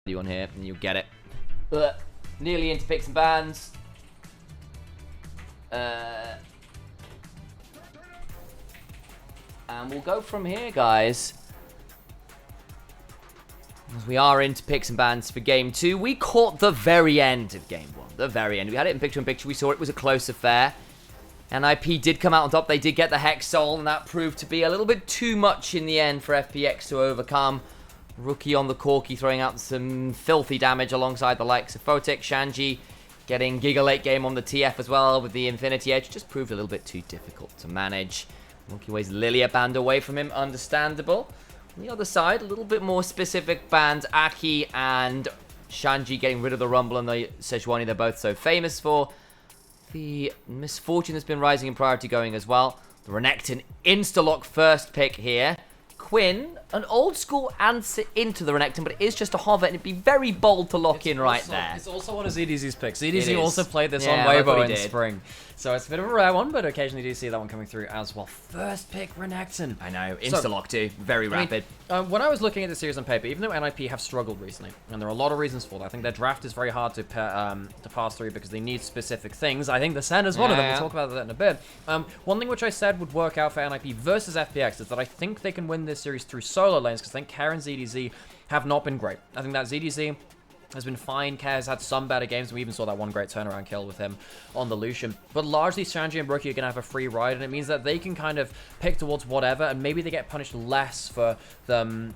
you on here, and you'll get it. But nearly into picks and bans. And we'll go from here, guys. As we are into picks and bans for Game 2. We caught the very end of Game 1. The very end. We had it in picture-in-picture. We saw it was a close affair. NIP did come out on top. They did get the Hex Soul, and that proved to be a little bit too much in the end for FPX to overcome. Rookie on the Corki throwing out some filthy damage alongside the likes of Photic. Shanji getting Giga late game on the TF as well with the Infinity Edge. Just proved a little bit too difficult to manage. Rookie weighs Lilia banned away from him. Understandable. On the other side, a little bit more specific bans. Aki and Shanji getting rid of the Rumble and the Sejuani they're both so famous for. The Misfortune that's been rising in priority going as well. The Renekton insta-lock first pick here. Quinn, an old school answer into the Renekton, but it is just a hover, and it'd be very bold to lock in right there. It's also one of ZDZ's picks. ZDZ also played this on Weibo in spring. So it's a bit of a rare one, but occasionally do see that one coming through as well. First pick, Renekton. I know, insta-lock too. Very rapid. When I was looking at the series on paper, even though NIP have struggled recently, and there are a lot of reasons for that, I think their draft is very hard to pass through because they need specific things. I think the Sen is one of them. We'll talk about that in a bit. One thing which I said would work out for NIP versus FPX is that I think they can win this series through solo lanes because I think Kerr and ZDZ have not been great. I think that ZDZ has been fine. Kerr has had some better games, and we even saw that one great turnaround kill with him on the Lucian. But largely, Shanji and Rookie are going to have a free ride, and it means that they can kind of pick towards whatever, and maybe they get punished less for them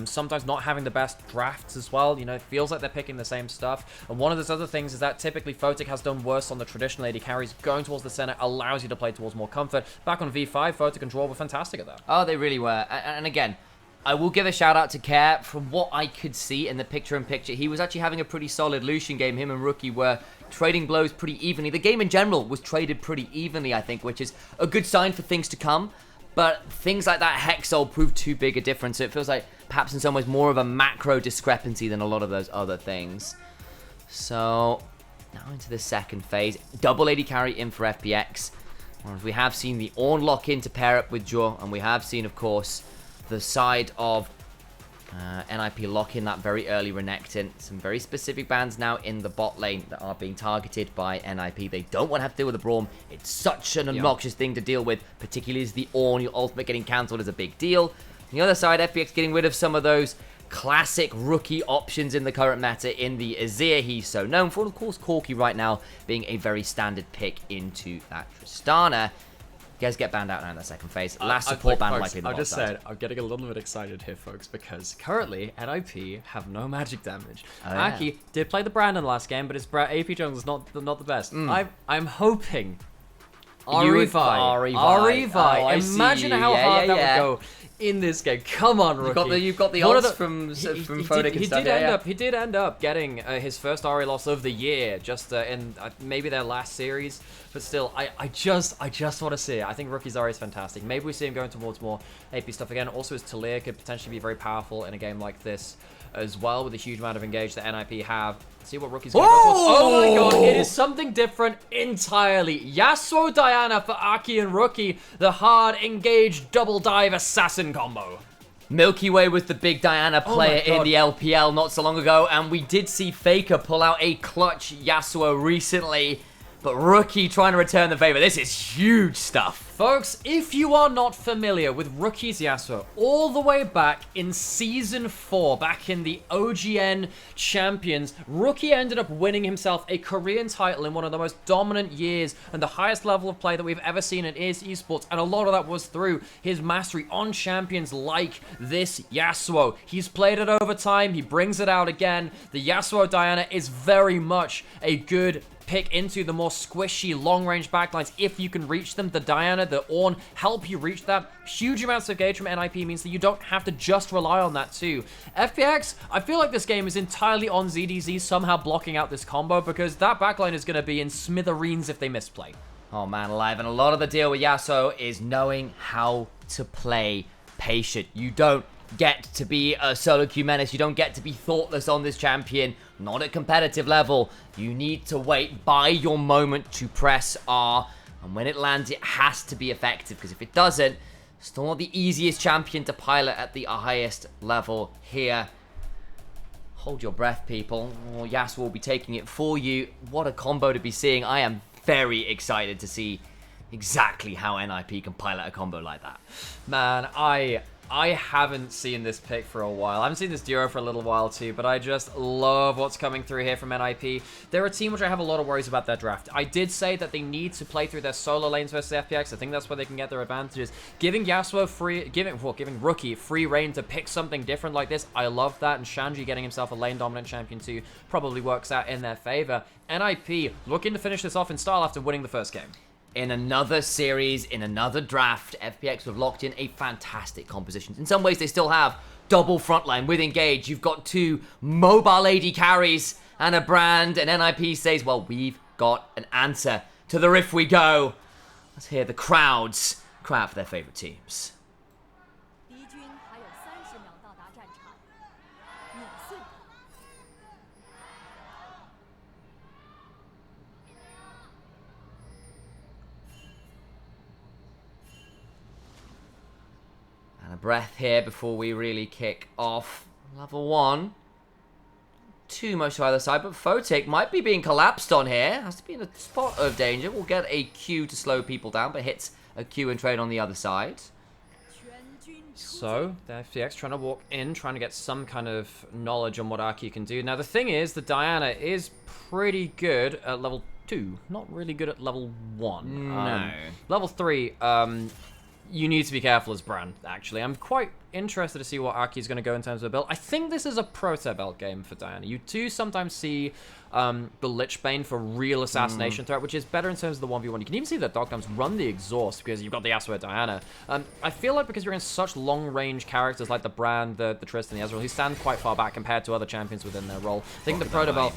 sometimes not having the best drafts as well. You know, it feels like they're picking the same stuff. And one of those other things is that typically Photic has done worse on the traditional AD carries. Going towards the center allows you to play towards more comfort. Back on V5, Photic and Draw were fantastic at that. Oh, they really were. And again, I will give a shout out to Kerr. From what I could see in the picture-in-picture, he was actually having a pretty solid Lucian game. Him and Rookie were trading blows pretty evenly. The game in general was traded pretty evenly, I think, which is a good sign for things to come. But things like that Hexol proved too big a difference. So it feels like perhaps in some ways more of a macro discrepancy than a lot of those other things. So now into the second phase. Double AD carry in for FPX. Whereas we have seen the Ornn lock in to pair up with Jaw. And we have seen, of course, the side of NIP lock in that very early Renekton. Some very specific bans now in the bot lane that are being targeted by NIP. They don't want to have to deal with the Braum. It's such an obnoxious thing to deal with, particularly as the Ornn, your ultimate getting cancelled is a big deal. On the other side, FPX getting rid of some of those classic rookie options in the current meta in the Azir he's so known for. Of course, Corki right now being a very standard pick into that Tristana. You guys get banned out now in the second phase. Last support ban likely in the bot side. I just said, I'm getting a little bit excited here, folks, because currently, NIP have no magic damage. Aki did play the Brandon last game, but his AP jungle is not the best. I'm hoping Ari-Vi. Imagine how hard that would go in this game. Come on, Rookie. You've got the odds from Photic and stuff. He did end up getting his first Ari loss of the year, just in maybe their last series. But still, I just want to see it. I think Rookie's Ari is fantastic. Maybe we see him going towards more AP stuff again. Also, his Talia could potentially be very powerful in a game like this as well, with a huge amount of engage that NIP have. See what Rookie's going to go towards. Oh my god, it is something different entirely. Yasuo Diana for Aki and Rookie. The hard engaged double dive assassin combo. Milky Way was the big Diana player in the LPL not so long ago, and we did see Faker pull out a clutch Yasuo recently. But Rookie trying to return the favor. This is huge stuff. Folks, if you are not familiar with Rookie's Yasuo, all the way back in Season 4, back in the OGN Champions, Rookie ended up winning himself a Korean title in one of the most dominant years and the highest level of play that we've ever seen in esports. And a lot of that was through his mastery on champions like this Yasuo. He's played it over time. He brings it out again. The Yasuo Diana is very much a good pick into the more squishy long-range backlines if you can reach them. The Diana, the Ornn help you reach that. Huge amounts of engage from NIP means that you don't have to just rely on that too. FPX, I feel like this game is entirely on ZDZ somehow blocking out this combo because that backline is going to be in smithereens if they misplay. Oh man alive, and a lot of the deal with Yasuo is knowing how to play patient. You don't get to be a solo queue menace. You don't get to be thoughtless on this champion. Not at competitive level. You need to wait, buy your moment to press R. And when it lands, it has to be effective. Because if it doesn't, still not the easiest champion to pilot at the highest level here. Hold your breath, people. Or Yasuo will be taking it for you. What a combo to be seeing. I am very excited to see exactly how NIP can pilot a combo like that. Man, I haven't seen this pick for a while. I haven't seen this duo for a little while too, but I just love what's coming through here from NIP. They're a team which I have a lot of worries about their draft. I did say that they need to play through their solo lanes versus FPX. I think that's where they can get their advantages. Giving Yasuo giving Rookie free reign to pick something different like this, I love that. And Shanji getting himself a lane dominant champion too probably works out in their favor. NIP looking to finish this off in style after winning the first game. In another series, in another draft, FPX have locked in a fantastic composition. In some ways, they still have double frontline with Engage. You've got two mobile AD carries and a brand, and NIP says, well, we've got an answer. To the riff we go. Let's hear the crowds cry out for their favorite teams. And a breath here before we really kick off. Level 1. Too much to either side, but Photic might be being collapsed on here. Has to be in a spot of danger. We'll get a Q to slow people down, but hits a Q and trade on the other side. So, the FPX trying to walk in, trying to get some kind of knowledge on what Aki can do. Now, the thing is, the Diana is pretty good at level 2. Not really good at level 1. No. Level 3, you need to be careful as Bran, actually. I'm quite interested to see what Aki's going to go in terms of a build. I think this is a proto belt game for Diana. You do sometimes see the Lichbane for real assassination threat, which is better in terms of the 1v1. You can even see that Dogdams run the exhaust because you've got the Yasuo Diana. I feel like because you're in such long-range characters like the Bran, the Tristan, the Ezreal, who stand quite far back compared to other champions within their role. I think the proto belt...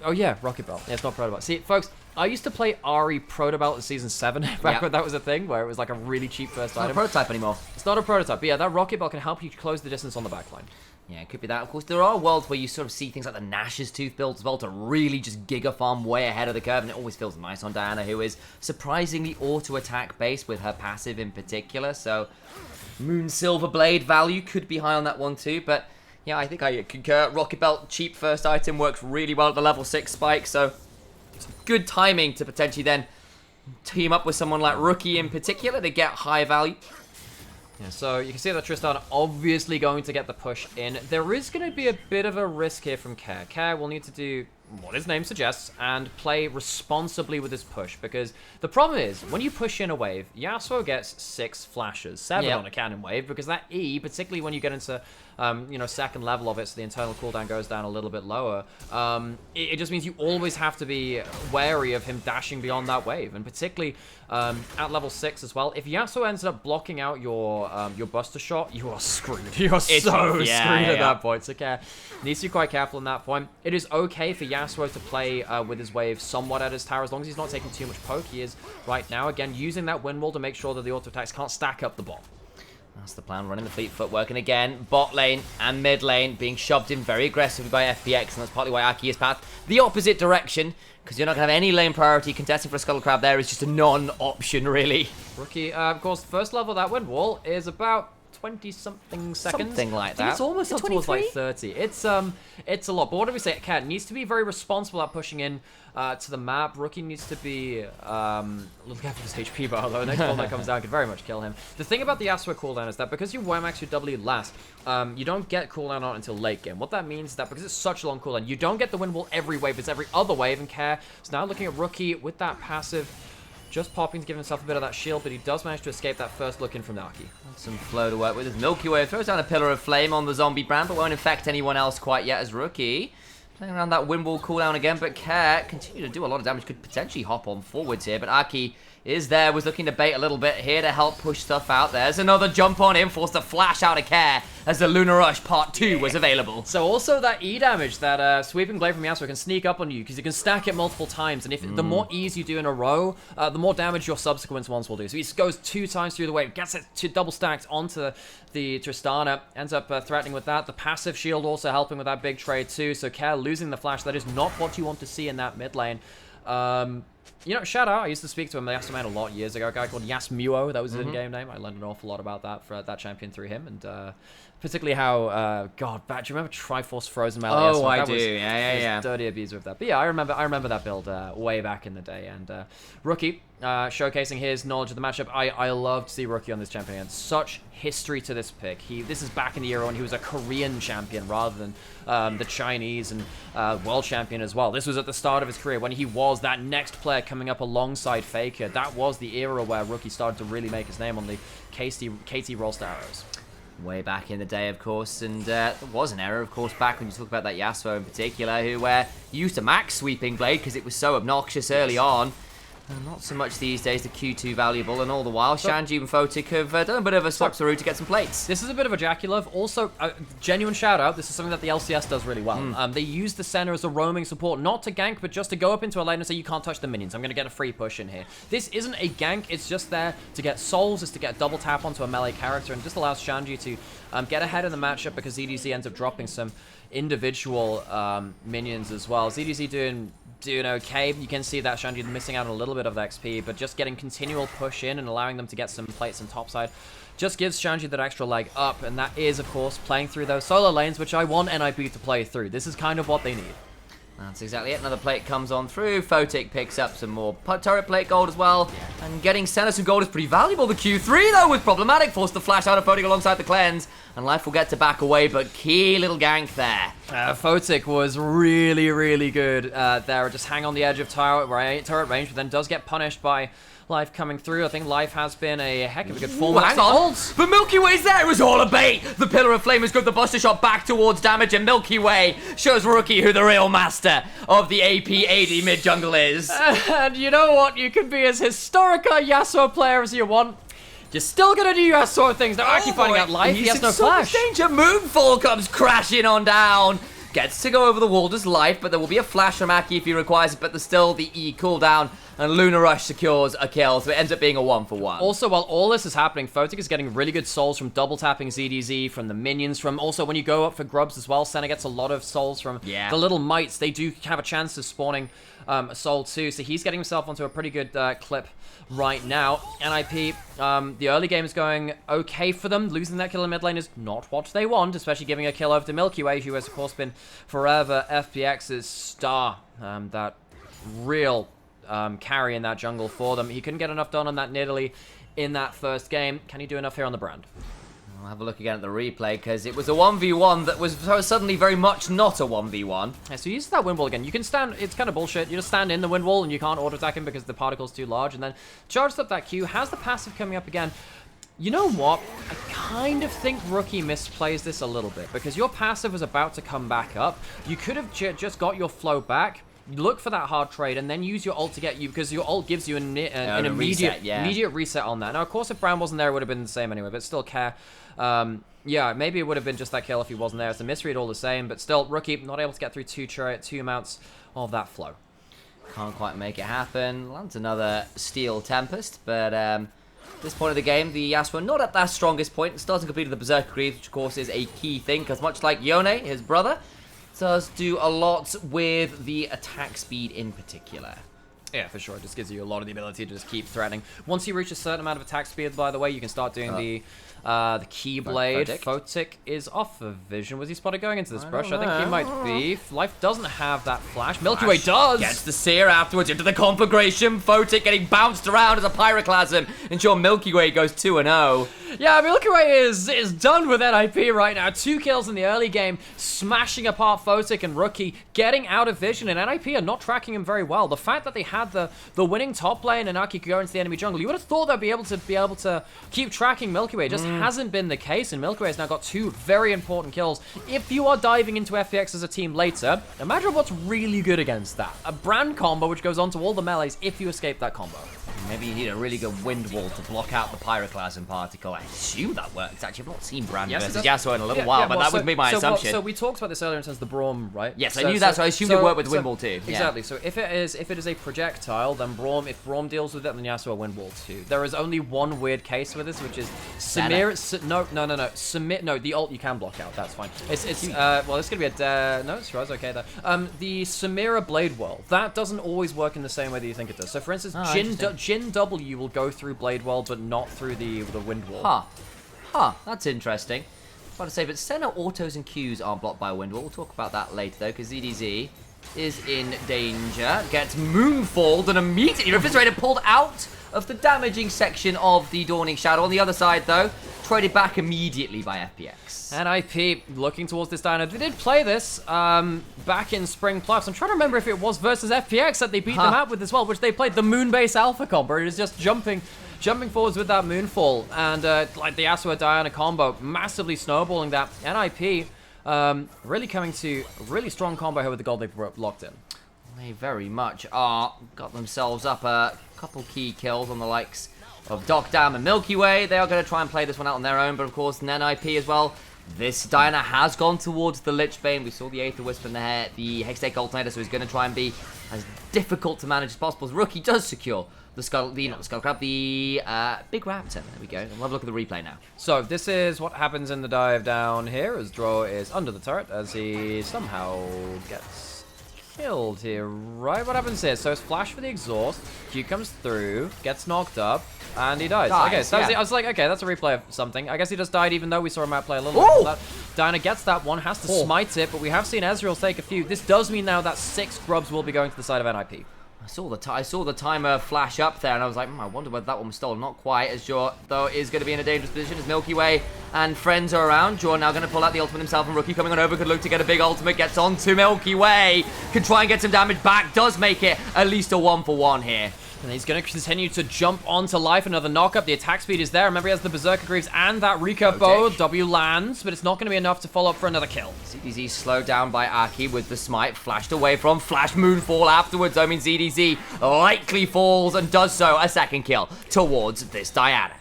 oh yeah, Rocket Belt. Yeah, it's not proto belt. See, folks, I used to play Ahri Proto Belt in Season 7, back when that was a thing, where it was like a really cheap first item. It's not a prototype anymore. It's not a prototype, but yeah, that Rocket Belt can help you close the distance on the backline. Yeah, it could be that. Of course, there are worlds where you sort of see things like the Nash's Tooth build as well to really just giga farm way ahead of the curve, and it always feels nice on Diana, who is surprisingly auto-attack based with her passive in particular, so Moon Silver Blade value could be high on that one too, but yeah, I think I concur. Rocket Belt, cheap first item, works really well at the level 6 spike, so it's good timing to potentially then team up with someone like Rookie in particular to get high value. Yeah, so you can see that Tristan obviously going to get the push in. There is going to be a bit of a risk here from Care. Care will need to do what his name suggests and play responsibly with his push, because the problem is when you push in a wave, Yasuo gets 6 flashes, 7 on a cannon wave, because that E, particularly when you get into second level of it, so the internal cooldown goes down a little bit lower, it just means you always have to be wary of him dashing beyond that wave, and particularly at level 6 as well. If Yasuo ends up blocking out your Buster Shot, you are screwed. You are so screwed at that point. So Care needs to be quite careful on that point. It is okay for Yasuo to play with his wave somewhat at his tower, as long as he's not taking too much poke. He is right now, again, using that wind wall to make sure that the auto attacks can't stack up the bot. That's the plan, running the fleet footwork, and again, bot lane and mid lane being shoved in very aggressively by FPX, and that's partly why Aki has path the opposite direction, because you're not going to have any lane priority. Contesting for a Scuttle Crab there is just a non-option, really. Rookie, of course, first level of that wind wall is about 20-something seconds. Something like that. It's almost up towards like 30. It's a lot. But what do we say? Cat needs to be very responsible at pushing in to the map. Rookie needs to be look after his HP bar, though. Next one that comes down could very much kill him. The thing about the Yasuo cooldown is that because you Wemax your W last, you don't get cooldown on until late game. What that means is that because it's such a long cooldown, you don't get the wind wall every wave. It's every other wave, and Care is now looking at Rookie with that passive. Just popping to give himself a bit of that shield, but he does manage to escape that first look in from Naki. Some flow to work with. His Milky Way throws down a Pillar of Flame on the zombie brand, but won't infect anyone else quite yet as Rookie. Playing around that wind wall cooldown again, but Care continue to do a lot of damage. Could potentially hop on forwards here, but Aki is there, was looking to bait a little bit here to help push stuff out. There's another jump on him, forced to flash out of Care as the Lunar Rush Part 2 was available. So also that E damage, that Sweeping Blade from Yasuo can sneak up on you because you can stack it multiple times, and if the more E's you do in a row, the more damage your subsequent ones will do. So he goes 2 times through the wave, gets it to double stacked onto the Tristana, ends up threatening with that. The passive shield also helping with that big trade too, so Care losing the flash, that is not what you want to see in that mid lane. You know, shout out, I used to speak to a mastermind a lot years ago, a guy called Yasmuo, that was his in-game name. I learned an awful lot about that for that champion through him, and particularly how, God, do you remember Triforce Frozen Melee? Oh, I do, yeah. Dirty abuser of that. But yeah, I remember that build way back in the day, and Rookie, showcasing his knowledge of the matchup. I love to see Rookie on this champion again. Such history to this pick. This is back in the era when he was a Korean champion rather than the Chinese and world champion as well. This was at the start of his career when he was that next player coming up alongside Faker. That was the era where Rookie started to really make his name on the KT Rollstar arrows. Way back in the day, of course, and there was an error, of course, back when you talk about that Yasuo in particular, who used to max Sweeping Blade because it was so obnoxious early on. Not so much these days, the Q2 valuable, and all the while, Shanji and Photic have done a bit of a swap through to get some plates. This is a bit of a Jackie-love. Also, genuine shout-out, this is something that the LCS does really well. They use the center as a roaming support, not to gank, but just to go up into a lane and say, you can't touch the minions, I'm going to get a free push in here. This isn't a gank, it's just there to get souls, is to get a double tap onto a melee character, and just allows Shanji to get ahead in the matchup because ZDZ ends up dropping some individual minions as well. ZDZ doing okay. You can see that Shanji missing out on a little bit of the XP, but just getting continual push in and allowing them to get some plates on topside just gives Shanji that extra leg up, and that is, of course, playing through those solo lanes, which I want NIP to play through. This is kind of what they need. That's exactly it. Another plate comes on through. Photic picks up some more turret plate gold as well. And getting Senna some gold is pretty valuable. The Q3, though, was problematic. Forced the flash out of Photic alongside the cleanse. And Life will get to back away, but key little gank there. Photic was really, really good there. Just hang on the edge of turret range, but then does get punished by Life coming through. I think Life has been a heck of a good form. Hang on. But Milky Way's there. It was all a bait. The Pillar of Flame has got the Buster Shot back towards damage, and Milky Way shows Rookie who the real master of the AP AD mid jungle is. And you know what? You can be as historic a Yasuo player as you want. You're still gonna do Yasuo things. They're actually finding out Life. He has no flash. Danger. Moonfall comes crashing on down. Gets to go over the wall, does Life, but there will be a flash from Aki if he requires it, but there's still the E cooldown, and Luna Rush secures a kill, so it ends up being a 1-for-1. Also, while all this is happening, Photic is getting really good souls from double tapping ZDZ, from the minions, from also when you go up for grubs as well, Senna gets a lot of souls from the little mites. They do have a chance of spawning a soul too, so he's getting himself onto a pretty good clip right now. NIP, the early game is going okay for them. Losing that kill in mid lane is not what they want, especially giving a kill over to Milky Way, who has of course been forever FPX's star. That real carry in that jungle for them. He couldn't get enough done on that Nidalee in that first game. Can he do enough here on the brand? I'll have a look again at the replay, because it was a 1v1 that was suddenly very much not a 1v1. Yeah, so use that wind wall again. You can stand, it's kind of bullshit. You just stand in the wind wall and you can't auto-attack him because the particle's too large, and then charges up that Q, has the passive coming up again. You know what? I kind of think Rookie misplays this a little bit, because your passive was about to come back up. You could have just got your flow back, look for that hard trade, and then use your ult to get you, because your ult gives you an immediate reset on that. Now, of course, if Brown wasn't there, it would have been the same anyway, but still care. Yeah, maybe it would have been just that kill if he wasn't there. It's a misread all the same, but still, Rookie not able to get through two amounts of that flow. Can't quite make it happen. Lands another Steel Tempest, but at this point of the game, the Yasuo not at that strongest point. Starting completed the Berserker Greaves, which of course is a key thing, because much like Yone, his brother, does do a lot with the attack speed in particular. Yeah, for sure. It just gives you a lot of the ability to just keep threatening. Once you reach a certain amount of attack speed, by the way, you can start doing the Keyblade. Photic is off of vision. Was he spotted going into this brush? I think he might be. Life doesn't have that flash. Milky Way does! Gets the Seer afterwards into the conflagration. Photic getting bounced around as a Pyroclasm. Ensure Milky Way goes 2-0. Yeah, Milky Way is done with NIP right now. 2 kills in the early game, smashing apart Photic and Rookie, getting out of vision, and NIP are not tracking him very well. The fact that they had the winning top lane and Aki could go into the enemy jungle, you would have thought they'd be able to keep tracking Milky Way. It just hasn't been the case, and Milky Way has now got 2 very important kills. If you are diving into FPX as a team later, imagine what's really good against that. A brand combo which goes on to all the melees if you escape that combo. Maybe you need a really good wind wall to block out the pyroclasm particle. I assume that works. Actually, I've not seen Brand versus Yasuo in a little while, but that would be my assumption. So we talked about this earlier in terms of the Braum, right? Yes, I knew that, so I assumed it worked with wind wall too. Exactly. So if it is a projectile, then Braum, if Braum deals with it, then Yasuo wind wall too. There is only one weird case with this, which is Samira. No, the ult you can block out. That's fine. Well, it's gonna be a no, it's okay there. The Samira Blade Whirl, that doesn't always work in the same way that you think it does. So for instance, Jin W will go through Blade Whirl, but not through the wind wall. That's interesting. I was about to say, but Senna autos and Qs aren't blocked by a wind wall. We'll talk about that later though, because ZDZ is in danger. Gets moonfalled and immediately refrigerated, pulled out of the damaging section of the Dawning Shadow. On the other side though, traded back immediately by FPX. And IP looking towards this dino. They did play this back in Spring Plus. I'm trying to remember if it was versus FPX that they beat them out with as well, which they played the Moonbase Alpha combo. It is just jumping forwards with that Moonfall. And like the Yasuo Diana combo, massively snowballing that. And IP really coming to a really strong combo here with the gold they've locked in. They very much are. Got themselves up a couple key kills on the likes of Doc Dam and Milky Way. They are going to try and play this one out on their own, but of course, Nen IP as well. This Diana has gone towards the Lich Bane. We saw the Aether Wisp in the hair, the Hextech Alternator, so he's going to try and be as difficult to manage as possible. As Rookie does secure the Skull, not the Skull Crab, the Big Raptor. There we go. We'll have a look at the replay now. So this is what happens in the dive down here, as Draw is under the turret, as he somehow gets killed here, right? What happens here? So it's flash for the exhaust, Q comes through, gets knocked up, and he dies. Okay, so I was like, okay, that's a replay of something. I guess he just died even though we saw him outplay a little bit. That Diana gets that one, has to smite it, but we have seen Ezreal take a few. This does mean now that 6 grubs will be going to the side of NIP. I saw the timer flash up there, and I was like, I wonder whether that one was stolen. Not quite, as Jor, though, is going to be in a dangerous position as Milky Way and friends are around. Jor now going to pull out the ultimate himself, and Rookie coming on over could look to get a big ultimate. Gets onto Milky Way. Can try and get some damage back. Does make it at least a 1-for-1 here. And he's going to continue to jump onto life. Another knock-up. The attack speed is there. Remember, he has the Berserker Greaves and that Rika bow. W lands, but it's not going to be enough to follow up for another kill. ZDZ slowed down by Aki with the smite. Flashed away from Flash Moonfall afterwards. I mean, ZDZ likely falls and does so. A second kill towards this Diana.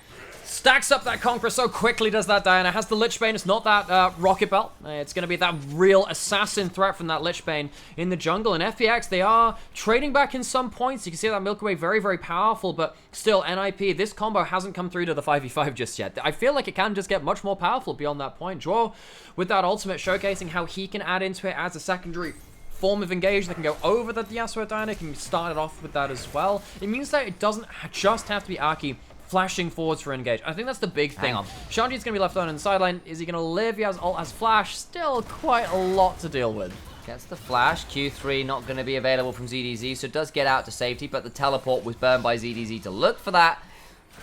Stacks up that Conqueror so quickly, does that Diana. Has the Lich Bane. It's not that Rocket Belt. It's going to be that real assassin threat from that Lich Bane in the jungle. And FPX, they are trading back in some points. You can see that Milky Way very, very powerful, but still, NIP, this combo hasn't come through to the 5v5 just yet. I feel like it can just get much more powerful beyond that point. Draw with that ultimate, showcasing how he can add into it as a secondary form of engage. They can go over the Yasuo Diana, can start it off with that as well. It means that it doesn't just have to be Aki flashing forwards for engage. I think that's the big thing. Shanji's going to be left on the sideline. Is he going to live? He has ult, has flash. Still quite a lot to deal with. Gets the flash. Q3 not going to be available from ZDZ, so it does get out to safety, but the teleport was burned by ZDZ to look for that.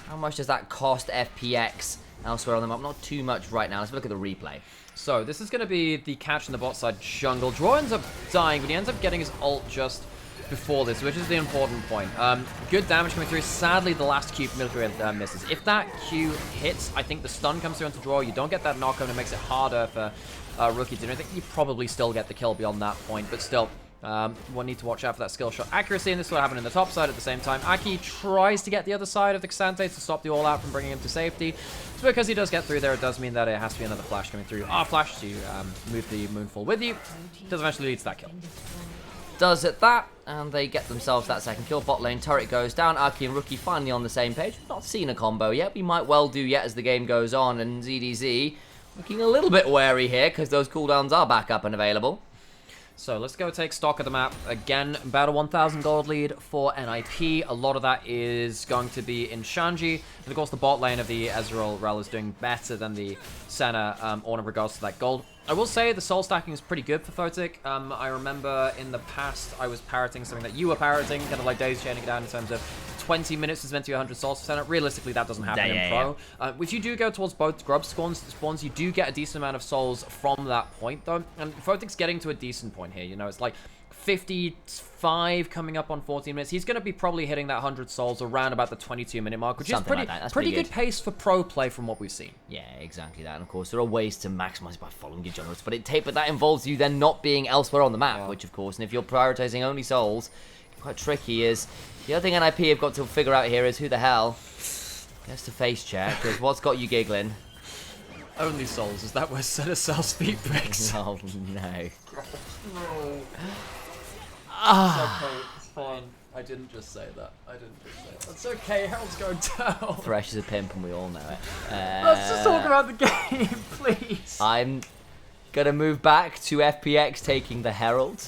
How much does that cost FPX elsewhere on the map? Not too much right now. Let's look at the replay. So this is going to be the catch in the bot side jungle. Draw ends up dying, but he ends up getting his ult just before this, which is the important point. Good damage coming through. Sadly, the last Q from Milky Way misses. If that Q hits, I think the stun comes through onto Draw. You don't get that knock on. It makes it harder for Rookie to do anything. You probably still get the kill beyond that point, but still, we'll need to watch out for that skill shot accuracy, and this will happen in the top side at the same time. Aki tries to get the other side of the Xante to stop the all-out from bringing him to safety. It's because he does get through there. It does mean that it has to be another flash coming through. Flash to move the Moonfall with you. It does eventually lead to that kill. Does it that, and they get themselves that second kill. Bot lane turret goes down. Aki and Rookie finally on the same page. We've not seen a combo yet. We might well do yet as the game goes on, and ZDZ looking a little bit wary here because those cooldowns are back up and available. So let's go take stock of the map. Again, about a 1,000 gold lead for NIP. A lot of that is going to be in Shanji. And of course, the bot lane of the Ezreal Rel is doing better than the Senna in regards to that gold. I will say the soul stacking is pretty good for Photic. I remember in the past I was parroting something that you were parroting, kind of like daisy chaining it down in terms of 20 minutes is meant to be 100 souls for Senna. Realistically, that doesn't happen in Pro. If you do go towards both grub spawns, you do get a decent amount of souls from that point, though. And Photic's getting to a decent point here. You know, it's like 55 coming up on 14 minutes. He's going to be probably hitting that 100 souls around about the 22-minute mark, which something is like that. pretty good pace for pro play from what we've seen. Yeah, exactly that. And of course, there are ways to maximize by following your generals, but that involves you then not being elsewhere on the map, which of course, and if you're prioritizing only souls, quite tricky is the other thing NIP have got to figure out here is who the hell gets to face check, because what's got you giggling? Only Souls, is that where Senna sells speed bricks? Oh no. It's fine. I didn't just say that. It's okay, Harold's going down. Thresh is a pimp and we all know it. Let's just talk about the game, please. I'm gonna move back to FPX taking the Herald.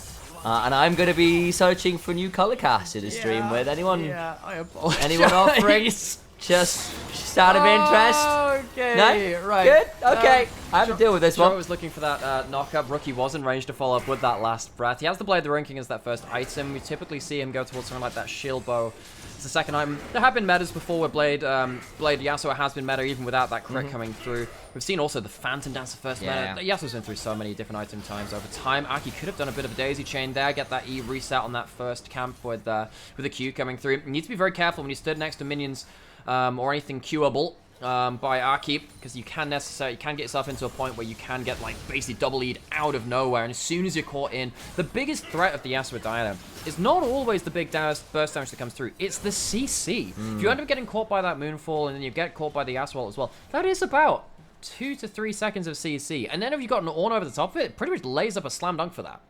And I'm going to be searching for new color cast to stream with. Anyone? Yeah, I apologize. Anyone offering? Just out of interest? Okay, no? Right. Good? Okay. I have to deal with this one. I was looking for that knock-up. Rookie was in range to follow up with that last breath. He has the Blade of the Ruin King as that first item. We typically see him go towards something like that shield bow. It's the second item. There have been metas before where Blade Yasuo has been meta even without that crit coming through. We've seen also the Phantom Dancer first meta. Yasuo's been through so many different item times over time. Aki could have done a bit of a daisy chain there, get that E reset on that first camp with the Q coming through. You need to be very careful when you stood next to minions or anything queuable by Aki, because you can get yourself into a point where you can get like basically double E'd out of nowhere, and as soon as you're caught in, the biggest threat of the Yasuo Diana is not always the big burst damage that comes through, it's the CC. If you end up getting caught by that Moonfall and then you get caught by the Yasuo as well, that is about 2 to 3 seconds of CC, and then if you've got an Ornn over the top of it pretty much lays up a slam dunk for that.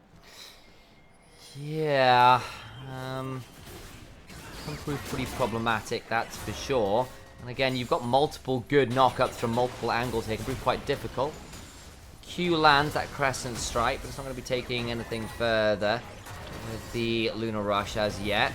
Yeah, can prove pretty problematic, that's for sure. And again, you've got multiple good knockups from multiple angles here. It can prove quite difficult. Q lands that Crescent Strike, but it's not going to be taking anything further with the Lunar Rush as yet.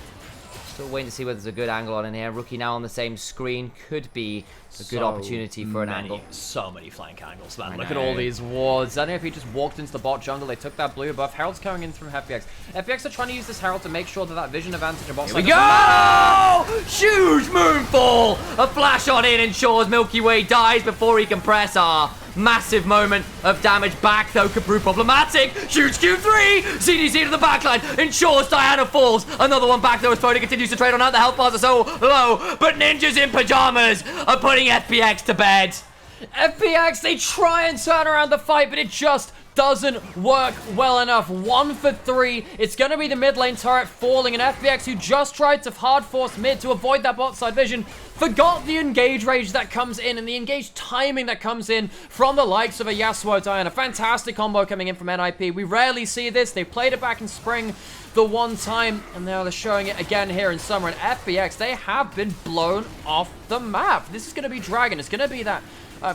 Still waiting to see whether there's a good angle on in here. Rookie now on the same screen. Could be a good opportunity for an angle. So many flank angles, man. Look at all these wards. I don't know if he just walked into the bot jungle. They took that blue buff. Herald's coming in from FPX. FPX are trying to use this Herald to make sure that vision advantage in bot side. Here we go! Huge Moonfall! A flash on in, ensures Milky Way dies before he can press R. Massive moment of damage back, though, could prove problematic. Huge Q3! CDC to the backline, ensures Diana falls. Another one back, though, as Photo continues to trade on out. The health bars are so low, but ninjas in pajamas are putting FPX to bed. FPX, they try and turn around the fight, but it just doesn't work well enough. 1 for 3. It's going to be the mid lane turret falling, and FPX, who just tried to hard force mid to avoid that bot side vision, forgot the engage rage that comes in and the engage timing that comes in from the likes of a Yasuo Diana. Fantastic combo coming in from NIP. We rarely see this. They played it back in spring the one time, and now they're showing it again here in summer. And FPX, they have been blown off the map. This is going to be Dragon. It's going to be that.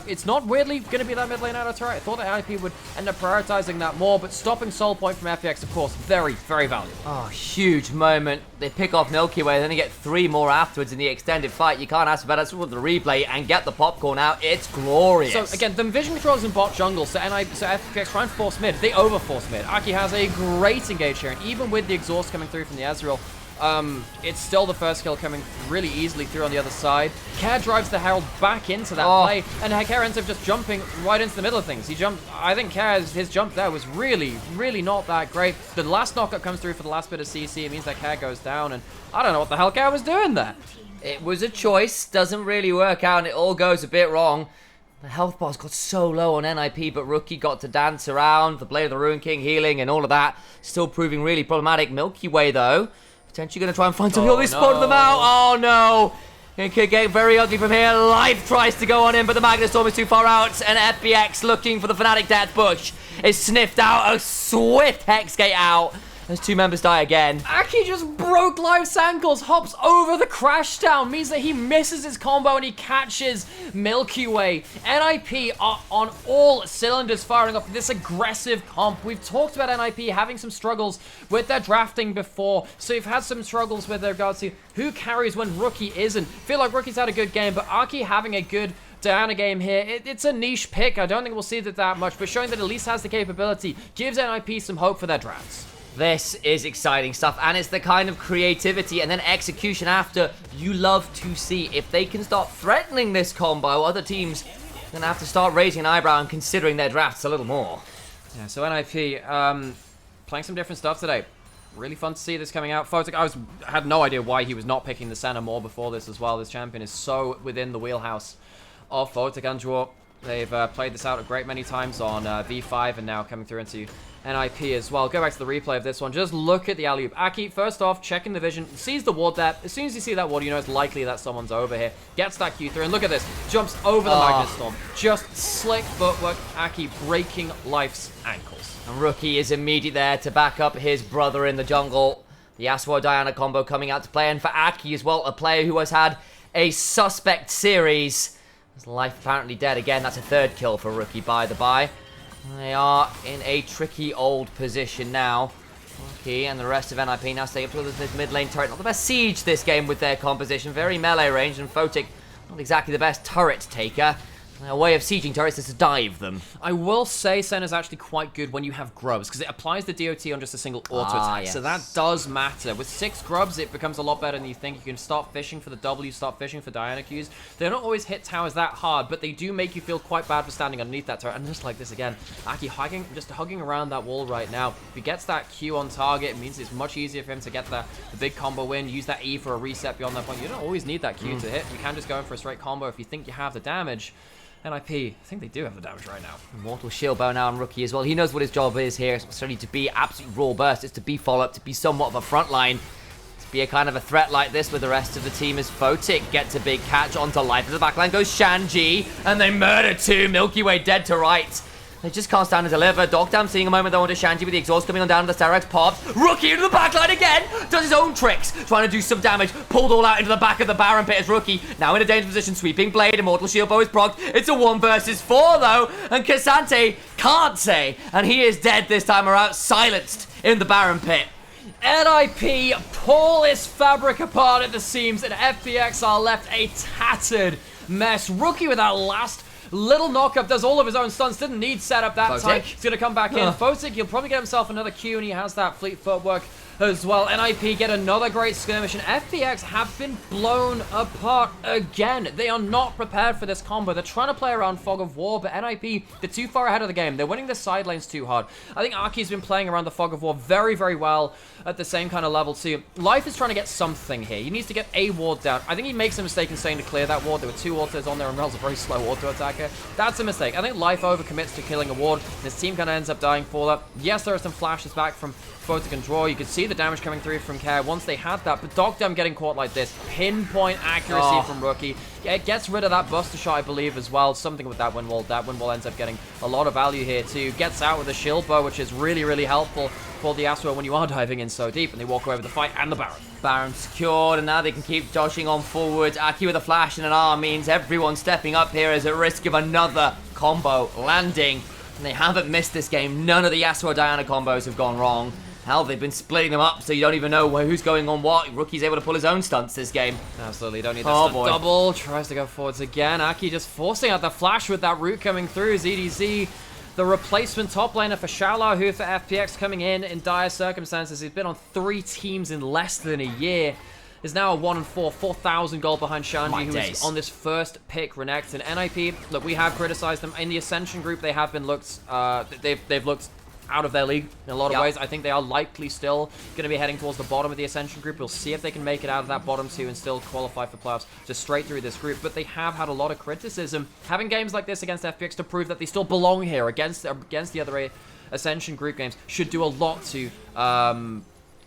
It's not weirdly going to be that mid lane auto turret. I thought that NIP would end up prioritizing that more, but stopping Soul Point from FPX, of course, very, very valuable. Oh, huge moment. They pick off Milky Way, then they get 3 more afterwards in the extended fight. You can't ask for better. That's with the replay and get the popcorn out. It's glorious. So, again, the vision controls in bot jungle, so FPX try and force mid. They over-force mid. Aki has a great engage here, and even with the exhaust coming through from the Ezreal, it's still the first kill coming really easily through on the other side. Care drives the Herald back into that play, and Care ends up just jumping right into the middle of things. He jumped, I think his jump there was really, really not that great. The last knockup comes through for the last bit of CC. It means that Care goes down, and I don't know what the hell Care was doing there. It was a choice, doesn't really work out, and it all goes a bit wrong. The health bars got so low on NIP, but Rookie got to dance around, the Blade of the Ruin King healing and all of that. Still proving really problematic. Milky Way, though, potentially going to try and find something. Oh, they spotted them out. Oh, no. It could get very ugly from here. Life tries to go on in, but the Magnet Storm is too far out. And FPX looking for the Fnatic Death Bush is sniffed out. A swift Hexgate out. Those 2 members die again. Aki just broke Life's ankles, hops over the crash down, means that he misses his combo and he catches Milky Way. NIP are on all cylinders firing up this aggressive comp. We've talked about NIP having some struggles with their drafting before, so you've had some struggles with regards to who carries when Rookie isn't. Feel like Rookie's had a good game, but Aki having a good Diana game here, it's a niche pick. I don't think we'll see that much, but showing that at least has the capability gives NIP some hope for their drafts. This is exciting stuff, and it's the kind of creativity and then execution after you love to see. If they can start threatening this combo, other teams are going to have to start raising an eyebrow and considering their drafts a little more. Yeah, so NIP, playing some different stuff today. Really fun to see this coming out. Photic, I had no idea why he was not picking the Senna more before this as well. This champion is so within the wheelhouse of Photic. Andrew, They've played this out a great many times on V5 and now coming through into NIP as well. Go back to the replay of this one. Just look at the alley-oop. Aki, first off, checking the vision, sees the ward there. As soon as you see that ward, you know it's likely that someone's over here. Gets that Q through, and look at this. Jumps over the Magnet Storm. Just slick footwork. Aki breaking Life's ankles. And Rookie is immediate there to back up his brother in the jungle. The Yasuo Diana combo coming out to play, and for Aki as well, a player who has had a suspect series. His life apparently dead again. That's a third kill for Rookie, by the by. They are in a tricky old position now. Rookie and the rest of NIP now stay up to this mid lane turret. Not the best siege this game with their composition. Very melee range, and Photic not exactly the best turret taker. A way of sieging turrets is to dive them. I will say Sen is actually quite good when you have grubs, because it applies the DOT on just a single auto attack, yes. so that does matter. With 6 grubs, it becomes a lot better than you think. You can start fishing for the W, start fishing for Diana Qs. They don't always hit towers that hard, but they do make you feel quite bad for standing underneath that turret. And just like this again, Aki just hugging around that wall right now. If he gets that Q on target, it means it's much easier for him to get the big combo win, use that E for a reset beyond that point. You don't always need that Q to hit. You can just go in for a straight combo if you think you have the damage. NIP, I think they do have the damage right now. Immortal Shield Bow now on Rookie as well. He knows what his job is here. It's certainly to be absolute raw burst. It's to be follow-up, to be somewhat of a front line. To be a kind of a threat like this with the rest of the team as Photic gets a big catch onto life. As the backline goes Shanji, and they murder 2. Milky Way dead to right. They just can't stand to deliver. Dogdam seeing a moment though onto Shanji with the exhaust coming on down to the Sterex pops. Rookie into the backline again. Does his own tricks. Trying to do some damage. Pulled all out into the back of the Baron pit as Rookie. Now in a dangerous position. Sweeping blade. Immortal Shield Bow is procced. It's a 1 versus 4 though. And Cassante can't say. And he is dead this time around. Silenced in the Baron pit. NIP pull this fabric apart at the seams, and FPX are left a tattered mess. Rookie with that last little knockup, does all of his own stunts, didn't need setup that time. He's going to come back in. Photic, he'll probably get himself another Q, and he has that fleet footwork as well. NIP get another great skirmish, and FPX have been blown apart again. They are not prepared for this combo. They're trying to play around Fog of War, but NIP, they're too far ahead of the game. They're winning the side lanes too hard. I think Aki's been playing around the Fog of War very, very well at the same kind of level too. Life is trying to get something here. He needs to get a ward down. I think he makes a mistake in saying to clear that ward. There were 2 autos on there, and Rel's a very slow auto attacker. That's a mistake. I think Life overcommits to killing a ward, and his team kind of ends up dying for that. Yes, there are some flashes back from Photic and Draw. You could see the damage coming through from Care once they had that, but Dogdam getting caught like this. Pinpoint accuracy from Rookie. Yeah, it gets rid of that Buster Shot, I believe, as well. Something with that wind wall. That wind wall ends up getting a lot of value here, too. Gets out with a shield bow, which is really, really helpful for the Yasuo when you are diving in so deep, and they walk away with the fight and the Baron. Baron secured, and now they can keep dodging on forwards. Aki with a flash and an R means everyone stepping up here is at risk of another combo landing. And they haven't missed this game. None of the Yasuo Diana combos have gone wrong. Hell, they've been splitting them up, so you don't even know who's going on what. Rookie's able to pull his own stunts this game. Absolutely, don't need that stunt double. Tries to go forwards again. Aki just forcing out the flash with that root coming through. ZDZ, the replacement top laner for Shala, who for FPX coming in dire circumstances. He's been on 3 teams in less than a year. Is now a 1-4, 4,000 gold behind Shanji, who is on this first pick, Renekton. NIP, look, we have criticized them. In the Ascension group, they have been looked, they've looked out of their league in a lot of ways. I think they are likely still going to be heading towards the bottom of the Ascension group. We'll see if they can make it out of that bottom 2 and still qualify for playoffs just straight through this group. But they have had a lot of criticism. Having games like this against FPX to prove that they still belong here against the other Ascension group games should do a lot to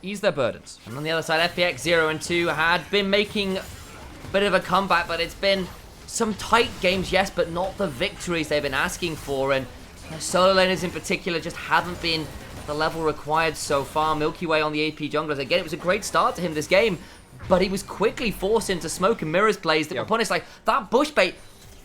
ease their burdens. And on the other side, FPX 0 and 2 had been making a bit of a comeback, but it's been some tight games, yes, but not the victories they've been asking for. And solo laners in particular just haven't been the level required so far. Milky Way on the AP junglers. Again, it was a great start to him this game, but he was quickly forced into smoke and mirrors plays that were punished. Like, that bush bait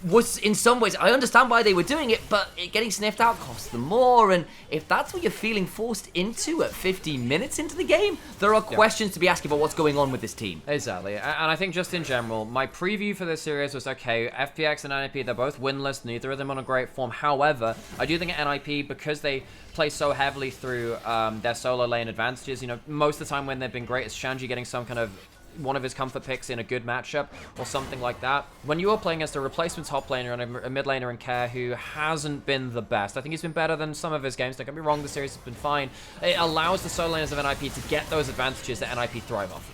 was, in some ways, I understand why they were doing it, but getting sniffed out costs them more. And if that's what you're feeling forced into at 15 minutes into the game, there are questions to be asking about what's going on with this team. Exactly. And I think just in general, my preview for this series was, okay, FPX and NIP, they're both winless, neither of them on a great form. However, I do think at NIP, because they play so heavily through their solo lane advantages, you know, most of the time when they've been great, it's Shanji getting some kind of one of his comfort picks in a good matchup or something like that. When you are playing against a replacement top laner and a mid laner in Care who hasn't been the best, I think he's been better than some of his games. Don't get me wrong, the series has been fine. It allows the solo laners of NIP to get those advantages that NIP thrive off.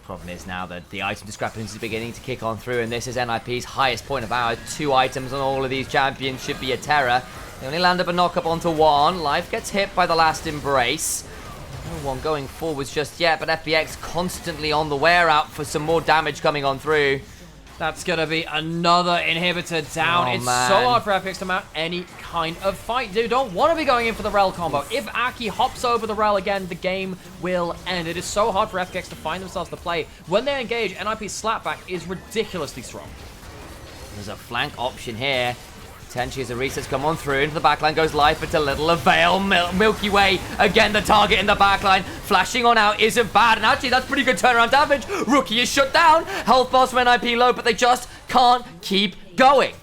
Problem is now that the item discrepancy is beginning to kick on through, and this is NIP's highest point of hour. 2 items on all of these champions should be a terror. They only land up a knock-up onto 1. Life gets hit by the last embrace. No one going forwards just yet, but FPX constantly on the wear out for some more damage coming on through. That's going to be another inhibitor down. It's so hard for FPX to mount any kind of fight. They don't want to be going in for the Rel combo. If Aki hops over the Rel again, the game will end. It is so hard for FPX to find themselves to play. When they engage, NIP's slapback is ridiculously strong. There's a flank option here. Potentially as the resets come on through. Into the backline goes Life, but to little avail. Milky Way, again the target in the backline. Flashing on out isn't bad, and actually that's pretty good turnaround damage. Rookie is shut down. Health bars from NIP low, but they just can't keep going.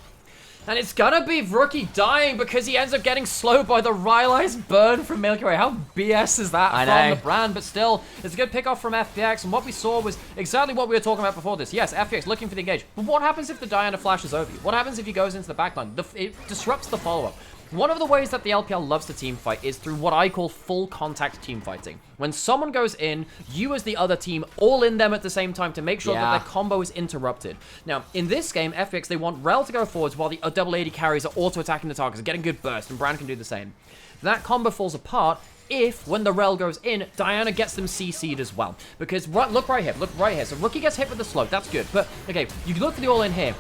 And it's gonna be Rookie dying because he ends up getting slowed by the Rylai's burn from Milky Way. How BS is that from the brand? But still, it's a good pick off from FPX. And what we saw was exactly what we were talking about before this. Yes, FPX looking for the engage. But what happens if the Diana flashes over you? What happens if he goes into the backline? It disrupts the follow-up. One of the ways that the LPL loves to team fight is through what I call full contact team fighting. When someone goes in, you as the other team all in them at the same time to make sure that their combo is interrupted. Now, in this game, FPX, they want Rel to go forwards while the double AD carries are auto-attacking the targets, getting good burst, and Brand can do the same. That combo falls apart if, when the Rel goes in, Diana gets them CC'd as well. Because, look right here. So Rookie gets hit with the slow, that's good. But, okay, you look at the all-in here.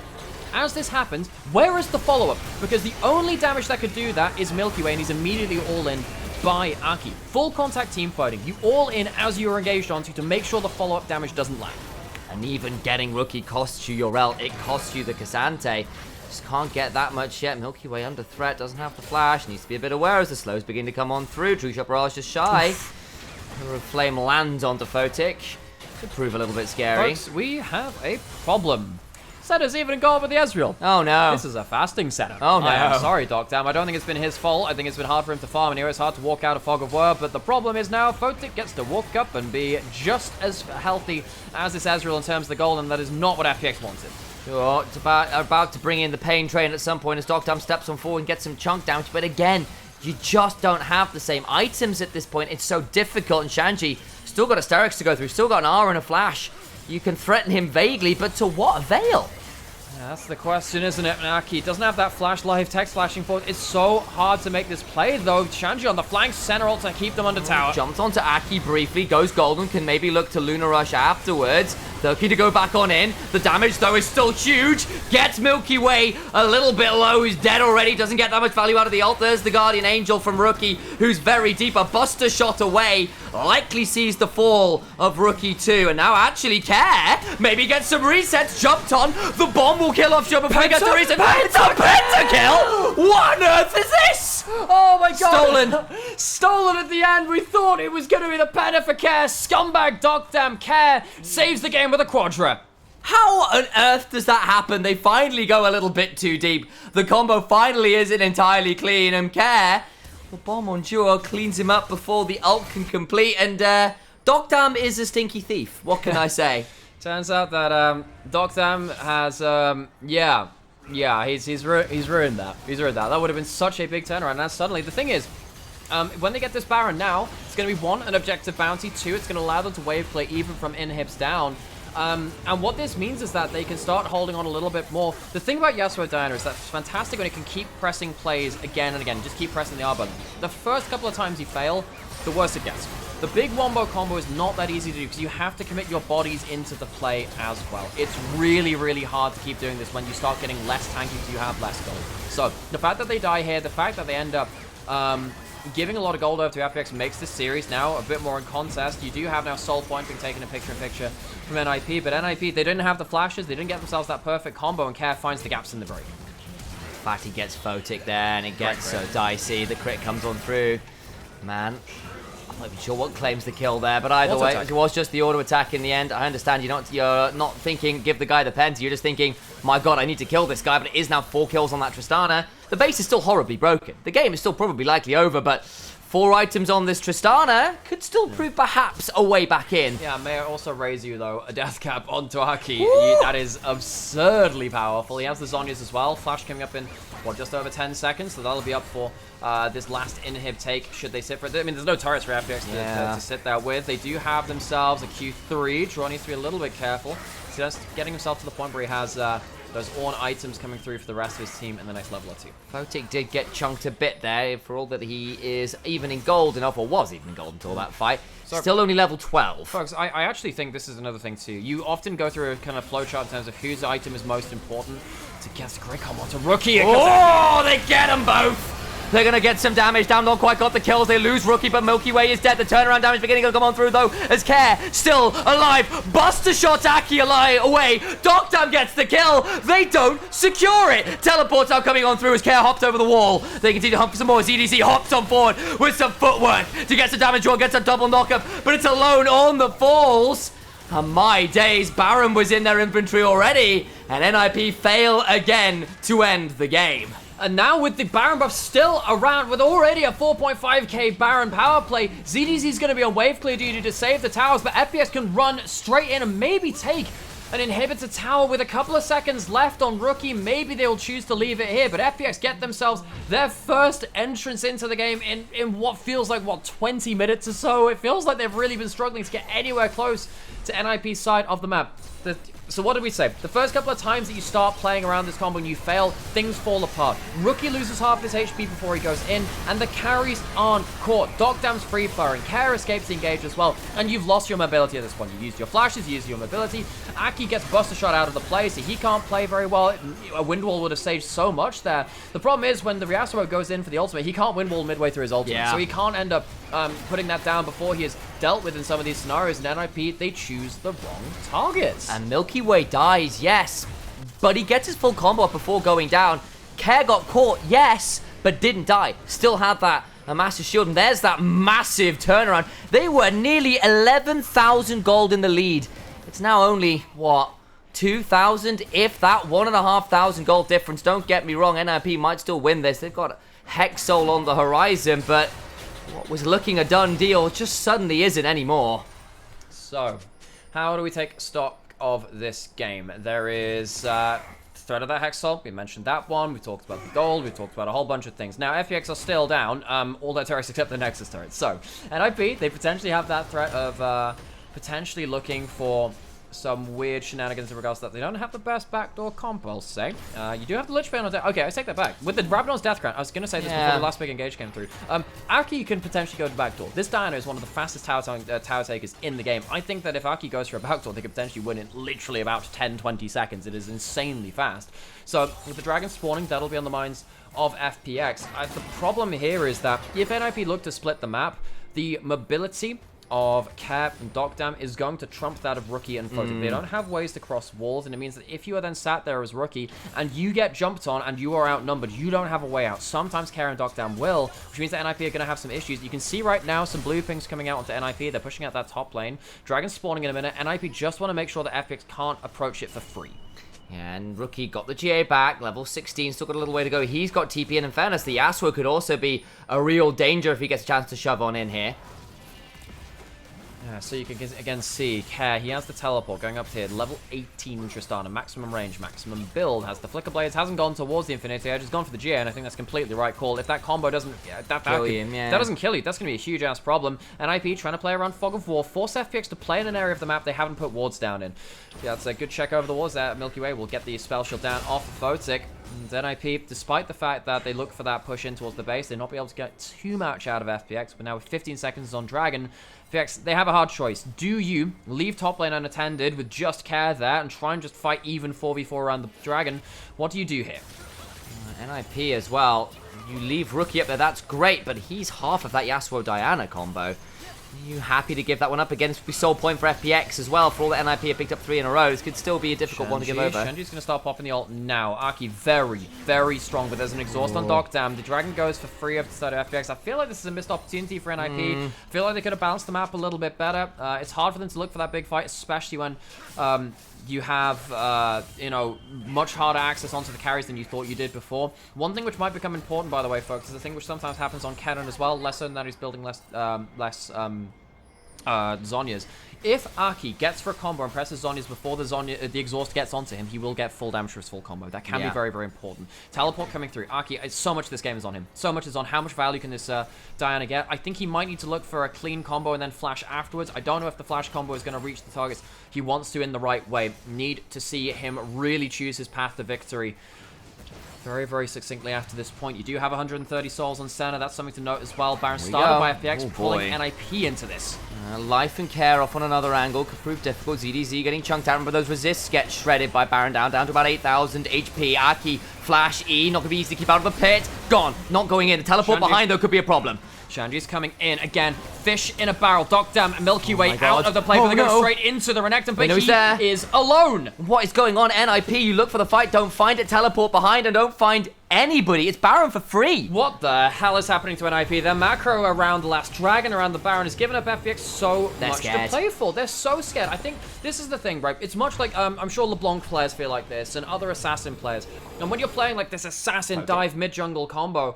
As this happens, where is the follow-up? Because the only damage that could do that is Milky Way, and he's immediately all-in by Aki. Full contact team fighting. You all in as you're engaged onto to make sure the follow-up damage doesn't land. And even getting Rookie costs you your Rel. It costs you the Cassante. Just can't get that much yet. Milky Way under threat, doesn't have the flash. Needs to be a bit aware as the slows begin to come on through. True Shot Barrage just shy. Flame lands onto Photic. Could prove a little bit scary. Folks, we have a problem. Setter's even gone with the Ezreal. Oh no. This is a fasting setup. Oh no. I'm sorry, Doctam. I don't think it's been his fault. I think it's been hard for him to farm, and here it's hard to walk out of Fog of War. But the problem is now Photic gets to walk up and be just as healthy as this Ezreal in terms of the goal, and that is not what FPX wanted. Sure, it's about to bring in the pain train at some point as Doctam steps on forward and gets some chunk damage. But again, you just don't have the same items at this point. It's so difficult, and Shanji still got a Asterix to go through, still got an R and a flash. You can threaten him vaguely, but to what avail? Yeah, that's the question, isn't it, Naki? Doesn't have that flash live, text flashing forward. It's so hard to make this play, though. Shanji on the flank, center ult to keep them under tower. Jumps onto Aki briefly, goes golden, can maybe look to Luna Rush afterwards. Lucky to go back on in. The damage, though, is still huge. Gets Milky Way a little bit low. He's dead already. Doesn't get that much value out of the ult. There's the Guardian Angel from Rookie, who's very deep. A Buster shot away. Likely sees the fall of Rookie too. And now actually Care maybe gets some resets. Jumped on. The bomb will kill off Jump before he gets the reset. It's a pentakill! What on earth is this? Oh my god. Stolen. Stolen at the end. We thought it was going to be the penta for Care. Scumbag Doctam Care saves the game with a quadra. How on earth does that happen? They finally go a little bit too deep. The combo finally isn't entirely clean. And Care, the bomb on Duo cleans him up before the ult can complete. And Doctam is a stinky thief. What can I say? Turns out that Doctam has, he's ruined that. He's ruined that. That would have been such a big turnaround. And suddenly, the thing is, when they get this Baron now, it's going to be 1, an objective bounty, 2, it's going to allow them to wave play even from inhibs down. And what this means is that they can start holding on a little bit more. The thing about Yasuo Diana is that it's fantastic when it can keep pressing plays again and again. Just keep pressing the R button. The first couple of times you fail, the worse it gets. The big wombo combo is not that easy to do because you have to commit your bodies into the play as well. It's really, really hard to keep doing this when you start getting less tanky because you have less gold. So the fact that they die here, the fact that they end up giving a lot of gold over to FPX makes this series now a bit more in contest. You do have now Soul Point being taken a picture-in-picture from NIP, but NIP, they didn't have the flashes, they didn't get themselves that perfect combo, and Care finds the gaps in the break. In fact, he gets Photic there, and it gets so dicey. The crit comes on through. Man, I'm not even sure what claims the kill there, but either way, it was just the auto attack in the end. I understand you're not thinking give the guy the pens. You're just thinking, my god, I need to kill this guy, but it is now 4 kills on that Tristana. The base is still horribly broken. The game is still probably likely over, but 4 items on this Tristana could still prove perhaps a way back in. Yeah, may I also raise you, though, a death cap onto Aki. That is absurdly powerful. He has the Zhonya's as well. Flash coming up in what, just over 10 seconds, so that'll be up for this last inhib take, should they sit for it. I mean, there's no turrets for FPX to sit there with. They do have themselves a Q3. Draw needs to be a little bit careful. So just getting himself to the point where he has those Ornn items coming through for the rest of his team in the next level or two. FPX did get chunked a bit there, for all that he is even in gold enough, or was even in gold until that fight. So, still only level 12. Folks, I actually think this is another thing too. You often go through a kind of flowchart in terms of whose item is most important to get a great combo to Rookie. Oh, they get them both! They're going to get some damage down. Not quite got the kills. They lose Rookie, but Milky Way is dead. The turnaround damage beginning to come on through, though, as Care still alive. Buster shot Aki away. Doctam gets the kill. They don't secure it. Teleports out coming on through as Care hopped over the wall. They continue to hump for some more. ZDC hops on forward with some footwork to get some damage drawn, gets a double knockup, but it's alone on the falls. And my days, Baron was in their inventory already, and NIP fail again to end the game. And now with the Baron buff still around, with already a 4.5k Baron power play, ZDZ's going to be on wave clear duty to save the towers, but FPX can run straight in and maybe take an inhibitor tower with a couple of seconds left on Rookie. Maybe they'll choose to leave it here, but FPX get themselves their first entrance into the game in what feels like, what, 20 minutes or so? It feels like they've really been struggling to get anywhere close to NIP's side of the map. So what did we say? The first couple of times that you start playing around this combo and you fail, things fall apart. Rookie loses half his HP before he goes in, and the carries aren't caught. Doctam's free firing, Care escapes the engage as well, and you've lost your mobility at this point. You used your flashes, you used your mobility. Aki gets Buster Shot out of the play, so he can't play very well. A wind wall would have saved so much there. The problem is when the Ryasuo goes in for the ultimate, he can't wind wall midway through his ultimate, so he can't end up putting that down before he is dealt with in some of these scenarios. And NIP, they choose the wrong targets. And Milky Way dies, yes, but he gets his full combo up before going down. Care got caught, yes, but didn't die. Still had that a massive shield, and there's that massive turnaround. They were nearly 11,000 gold in the lead. It's now only, what, 2,000, if that, 1,500 gold difference. Don't get me wrong, NIP might still win this. They've got Hexol on the horizon, but what was looking a done deal just suddenly isn't anymore. So, how do we take stock of this game? There is threat of that Hexol. We mentioned that one. We talked about the gold. We talked about a whole bunch of things. Now, FPX are still down, all their turrets except the Nexus turret. So, NIP, they potentially have that threat of potentially looking for some weird shenanigans in regards to that. They don't have the best backdoor comp, I'll say. You do have the Lich Bane on deck. Okay, I take that back. With the Rabadon's Death Crown, I was going to say this before the last big engage came through. Aki can potentially go to backdoor. This Diana is one of the fastest tower takers in the game. I think that if Aki goes for a backdoor, they could potentially win in literally about 10-20 seconds. It is insanely fast. So, with the Dragon spawning, that'll be on the minds of FPX. The problem here is that if NIP look to split the map, the mobility of Care and Doctam is going to trump that of Rookie and Photic. They don't have ways to cross walls, and it means that if you are then sat there as Rookie and you get jumped on and you are outnumbered, you don't have a way out. Sometimes Care and Doctam will, which means that NIP are going to have some issues. You can see right now some blue pings coming out onto NIP. They're pushing out that top lane. Dragon spawning in a minute. NIP just want to make sure that FPX can't approach it for free. Yeah, and Rookie got the GA back, level 16, still got a little way to go. He's got TP, and in fairness, the Yasuo could also be a real danger if he gets a chance to shove on in here. Yeah, so you can again see Care, he has the teleport going up here, level 18 Tristana, maximum range, maximum build, has the Flicker Blades, hasn't gone towards the Infinity Edge, has gone for the GA, and I think that's completely the right call. If that combo doesn't, that doesn't kill you, that's going to be a huge ass problem. NIP trying to play around Fog of War, force FPX to play in an area of the map they haven't put wards down in. Yeah, that's a good check over the walls there. Milky Way will get the spell shield down off Photic. And NIP, despite the fact that they look for that push in towards the base, they're not be able to get too much out of FPX, but now with 15 seconds on Dragon, FPX, they have a hard choice. Do you leave top lane unattended with just Care there and try and just fight even 4v4 around the Dragon? What do you do here? NIP as well. You leave Rookie up there, that's great, but he's half of that Yasuo Diana combo. Are you happy to give that one up again? This would be sole point for FPX as well. For all that NIP have picked up 3 in a row, this could still be a difficult one to give over. Shenji's going to start popping the ult now. Aki very, very strong, but there's an exhaust on Doctam. The Dragon goes for free up the side of FPX. I feel like this is a missed opportunity for NIP. I feel like they could have balanced the map a little bit better. It's hard for them to look for that big fight, especially when you have, you know, much harder access onto the carries than you thought you did before. One thing which might become important, by the way, folks, is a thing which sometimes happens on Kennen as well. Less so than that he's building less Zhonya's. If Aki gets for a combo and presses Zhonya's before the exhaust gets onto him, he will get full damage for his full combo. That can be very, very important. Teleport coming through. Aki, so much this game is on him. So much is on how much value can this Diana get. I think he might need to look for a clean combo and then flash afterwards. I don't know if the flash combo is going to reach the targets he wants to in the right way. Need to see him really choose his path to victory. Very, very succinctly after this point. You do have 130 souls on Senna. That's something to note as well. Baron started by FPX, pulling NIP into this. Life and care off on another angle could prove difficult. ZDZ getting chunked out, but those resists get shredded by Baron down to about 8,000 HP. Aki, Flash, E, not going to be easy to keep out of the pit. Gone, not going in. The teleport behind, though, could be a problem. Shanji's coming in again. Fish in a barrel. Dokdam and Milky Way out of the play, but they go straight into the Renekton, but he is alone. What is going on? NIP, you look for the fight, don't find it. Teleport behind and don't find anybody. It's Baron for free. What the hell is happening to NIP? Their macro around the last dragon, around the Baron, has given up FPX so much to play for. They're so scared. I think this is the thing, right? It's much like, I'm sure LeBlanc players feel like this, and other assassin players. And when you're playing like this assassin dive mid-jungle combo,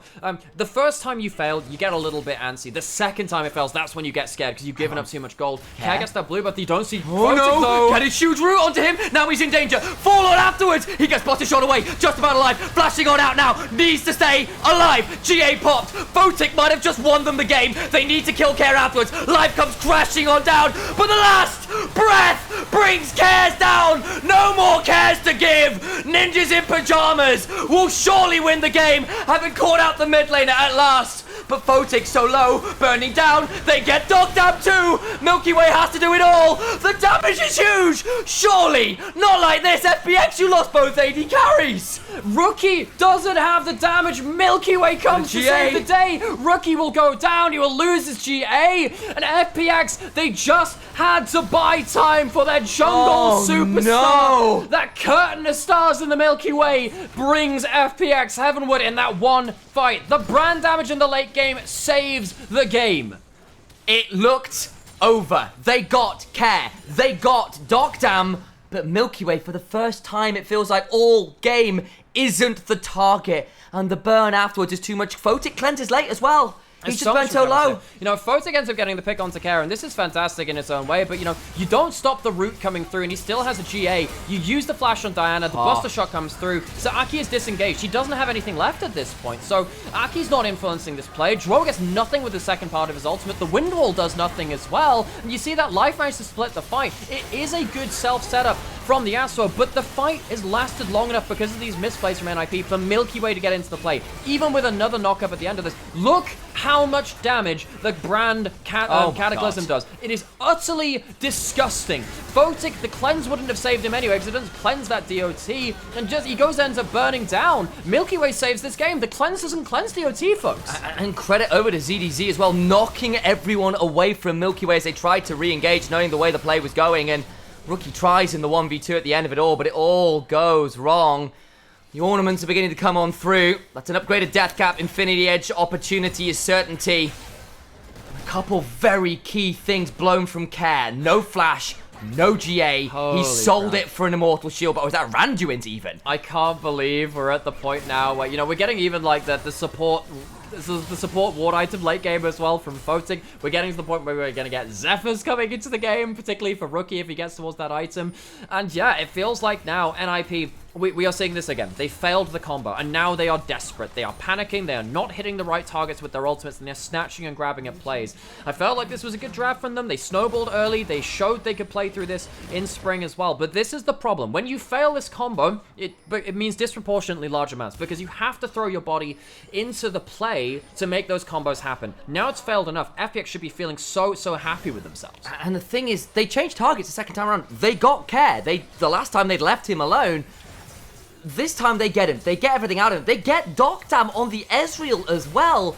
the first time you failed, you get a little bit antsy. The second time it fails, that's when you get scared, because you've given up too much gold. Care gets that blue, but you don't see Get his huge root onto him. Now he's in danger. Fall on afterwards. He gets spotted, shot away. Just about alive. Flashing on out now. Needs to stay alive. GA popped. Photic might have just won them the game. They need to kill Care afterwards. Life comes crashing on down. But the last breath brings Cares down. No more Cares to give. Ninjas in pajamas will surely win the game, having caught out the mid laner at last. But Photic so low, burning down. They get Dokdam too. Milky Way has to do it all. The damage is huge. Surely not like this. FPX, you lost both AD carries. Rookie doesn't have the damage. Milky Way comes to save the day. Rookie will go down. He will lose his GA. And FPX, they just had to buy time for their jungle superstar. No. That curtain of stars in the Milky Way brings FPX heavenward in that one fight. The brand damage in the late game saves the game. It looked over. They got Care. They got Dokdam. But Milky Way, for the first time, it feels like all game isn't the target. And the burn afterwards is too much. Photic cleanses late as well. He's just burned so low. You know, Photic ends up getting the pick onto Care, and this is fantastic in its own way, but, you know, you don't stop the root coming through, and he still has a GA. You use the flash on Diana, the Buster Shot comes through, so Aki is disengaged. He doesn't have anything left at this point, so Aki's not influencing this play. Drow gets nothing with the second part of his ultimate. The Wind Wall does nothing as well, and you see that Life managed to split the fight. It is a good self-setup from the Yasuo, but the fight has lasted long enough because of these misplays from NIP for Milky Way to get into the play. Even with another knock-up at the end of this, look how much damage the brand Cataclysm does. It is utterly disgusting. Photic, the cleanse wouldn't have saved him anyway because it doesn't cleanse that DOT, and just he ends up burning down. Milky Way saves this game. The cleanse doesn't cleanse DOT, folks. And credit over to ZDZ as well, knocking everyone away from Milky Way as they tried to re-engage, knowing the way the play was going, and Rookie tries in the 1v2 at the end of it all, but it all goes wrong. The ornaments are beginning to come on through. That's an upgraded death cap. Infinity Edge opportunity is certainty. A couple very key things blown from Care. No flash, no GA. He sold it for an Immortal Shield, but was that Randuin's even? I can't believe we're at the point now where, you know, we're getting even like the support... This is the support ward item late game as well from Photic. We're getting to the point where we're going to get Zephyrs coming into the game, particularly for Rookie if he gets towards that item. And yeah, it feels like now NIP, we are seeing this again. They failed the combo, and now they are desperate. They are panicking. They are not hitting the right targets with their ultimates, and they're snatching and grabbing at plays. I felt like this was a good draft from them. They snowballed early. They showed they could play through this in spring as well. But this is the problem. When you fail this combo, it means disproportionately large amounts, because you have to throw your body into the play to make those combos happen. Now it's failed enough. FPX should be feeling so happy with themselves. And the thing is, they changed targets the second time around. They got Care. The last time they'd left him alone. This time they get him. They get everything out of him. They get Dokdam on the Ezreal as well.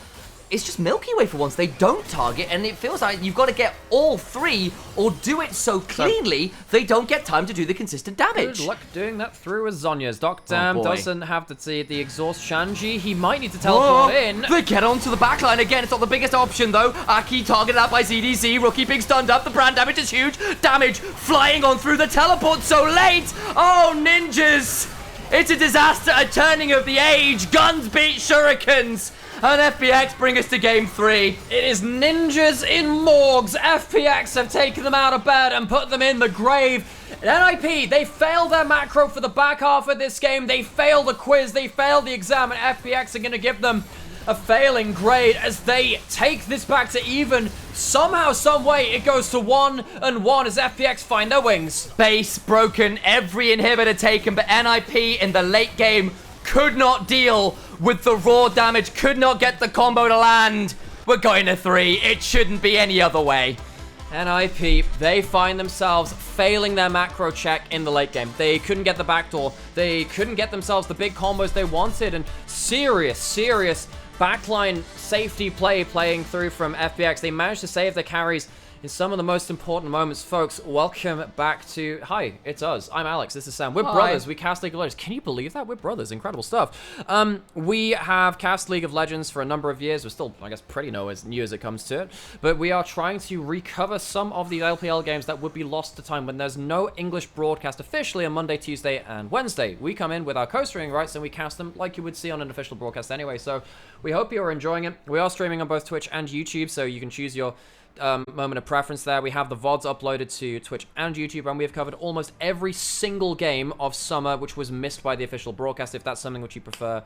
It's just Milky Way for once. They don't target, and it feels like you've got to get all three or do it so cleanly they don't get time to do the consistent damage. Good luck doing that through with Zhonya's. Dokdam doesn't have the exhaust. Shanji, he might need to teleport in. They get onto the backline again. It's not the biggest option, though. Aki targeted out by ZDZ. Rookie being stunned up. The brand damage is huge. Damage flying on through the teleport so late. Oh, ninjas. It's a disaster, a turning of the age. Guns beat shurikens. and FPX bring us to game 3. It is ninjas in morgues. FPX have taken them out of bed and put them in the grave. NIP, they failed their macro for the back half of this game. They failed the quiz, they failed the exam, and FPX are going to give them a failing grade as they take this back to even. Somehow, some way, it goes to 1-1 as FPX find their wings. Base broken, every inhibitor taken, but NIP in the late game could not deal with the raw damage, could not get the combo to land. We're going to 3. It shouldn't be any other way. NIP, they find themselves failing their macro check in the late game. They couldn't get the backdoor. They couldn't get themselves the big combos they wanted, and serious backline safety play playing through from FPX. They managed to save their carries in some of the most important moments. Folks, welcome back to... Hi, it's us. I'm Alex. This is Sam. We're brothers. We cast League of Legends. Can you believe that? We're brothers. Incredible stuff. We have cast League of Legends for a number of years. We're still, I guess, pretty new as it comes to it. But we are trying to recover some of these LPL games that would be lost to time when there's no English broadcast officially on Monday, Tuesday, and Wednesday. We come in with our co-streaming rights and we cast them like you would see on an official broadcast anyway. So we hope you're enjoying it. We are streaming on both Twitch and YouTube, so you can choose your moment of preference there. We have the VODs uploaded to Twitch and YouTube, and we have covered almost every single game of summer which was missed by the official broadcast. If that's something which you prefer,